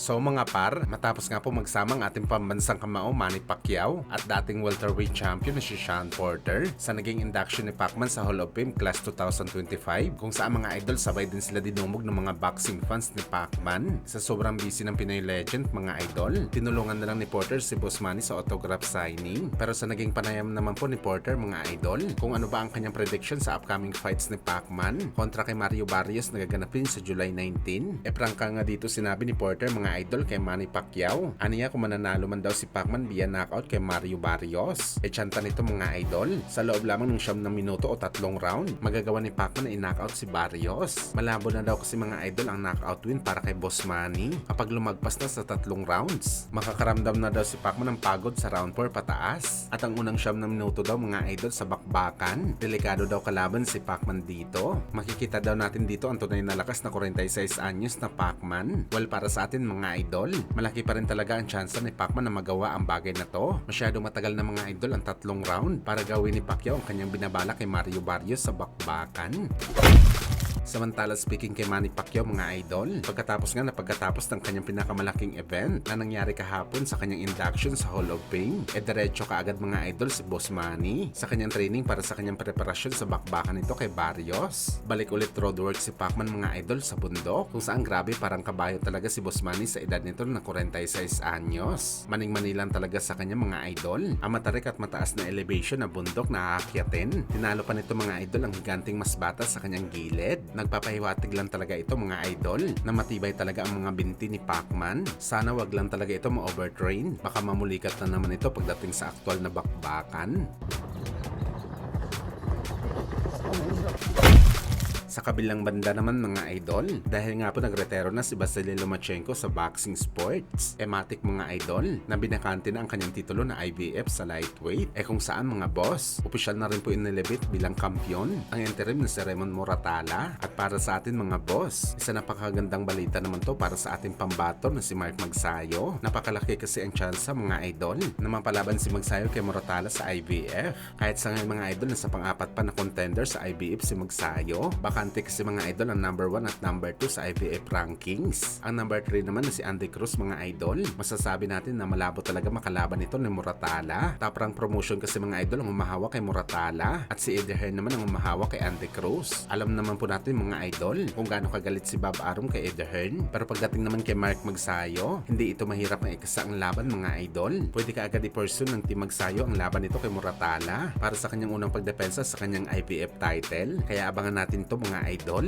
So mga par, matapos nga po magsama ang ating pambansang kamao Manny Pacquiao at dating welterweight champion na si Shawn Porter sa naging induction ni Pacman sa Hall of Fame Class 2025 kung saan mga idol sabay din sila dinumog ng mga boxing fans ni Pacman. Sa sobrang busy ng Pinoy legend mga idol, tinulungan na lang ni Porter si Boss Manny sa autograph signing. Pero sa naging panayam naman po ni Porter mga idol, kung ano ba ang kanyang prediction sa upcoming fights ni Pacman kontra kay Mario Barrios na gaganapin sa July 19. Prangka nga dito sinabi ni Porter mga idol kay Manny Pacquiao. Aniya kung mananalo man daw si Pacman via knockout kay Mario Barrios. Tsanta nito mga idol, sa loob lamang ng 9 na minuto o 3 round, magagawa ni Pacman na i-knockout si Barrios. Malabo na daw kasi mga idol ang knockout win para kay Boss Manny kapag lumagpas na sa 3 rounds. Makakaramdam na daw si Pacman ng pagod sa round 4 pataas. At ang unang 9 na minuto daw mga idol sa bakbakan, delikado daw kalaban si Pacman dito. Makikita daw natin dito ang tunay na lakas na 46 anyos na Pacman. Well, para sa atin mga idol, malaki pa rin talaga ang tsansa ni Pacman na magawa ang bagay na to. Masyado matagal na mga idol ang 3 round para gawin ni Pacquiao ang kanyang binabala kay Mario Barrios sa bakbakan. Samantala speaking kay Manny Pacquiao mga idol, pagkatapos ng kanyang pinakamalaking event na nangyari kahapon sa kanyang induction sa Hall of Fame, diretso kaagad mga idol si Boss Manny sa kanyang training para sa kanyang preparasyon sa bakbakan nito kay Barrios. Balik ulit roadwork si Pacman mga idol sa bundok kung saan grabe parang kabayo talaga si Boss Manny sa edad nito na 46 anyos. Maning-manilan talaga sa kanya mga idol, ang matarik at mataas na elevation na bundok na aakyatin. Tinalo pa nito mga idol ang higanting mas bata sa kanyang gilid. Nagpapahiwatig lang talaga ito mga idol na matibay talaga ang mga binti ni Pacman. Sana wag lang talaga ito ma-overtrain. Baka mamulikat na naman ito pagdating sa aktual na bakbakan. Sa kabilang banda naman mga idol, dahil nga po nagretero na si Vasily Lomachenko sa boxing sports, ematik mga idol na binakante na ang kanyang titulo na IBF sa lightweight. Kung saan mga boss, opisyal na rin po inilibit bilang kampiyon ang interim na si Raymond Moratala. At para sa atin mga boss, isa napakagandang balita naman to para sa ating pambato na si Mark Magsayo. Napakalaki kasi ang tsansa mga idol na mapalaban si Magsayo kay Moratala sa IBF. Kahit sa ngayon mga idol na sa pang-apat pa na contender sa IBF si Magsayo, baka kasi mga idol ang number 1 at number 2 sa IBF rankings. Ang number 3 naman na si Andy Cruz mga idol. Masasabi natin na malabo talaga makalaban ito ni Moratala. Top rank promotion kasi mga idol ang umahawak kay Moratala at si Eddie Hearn naman ang umahawak kay Andy Cruz. Alam naman po natin mga idol kung gaano kagalit si Bob Arum kay Eddie Hearn. Pero pagdating naman kay Mark Magsayo, hindi ito mahirap na ikasa ang laban mga idol. Pwede ka agad i-pursue ng Team Magsayo ang laban nito kay Moratala para sa kanyang unang pagdepensa sa kanyang IBF title. Kaya abangan natin to mga idol.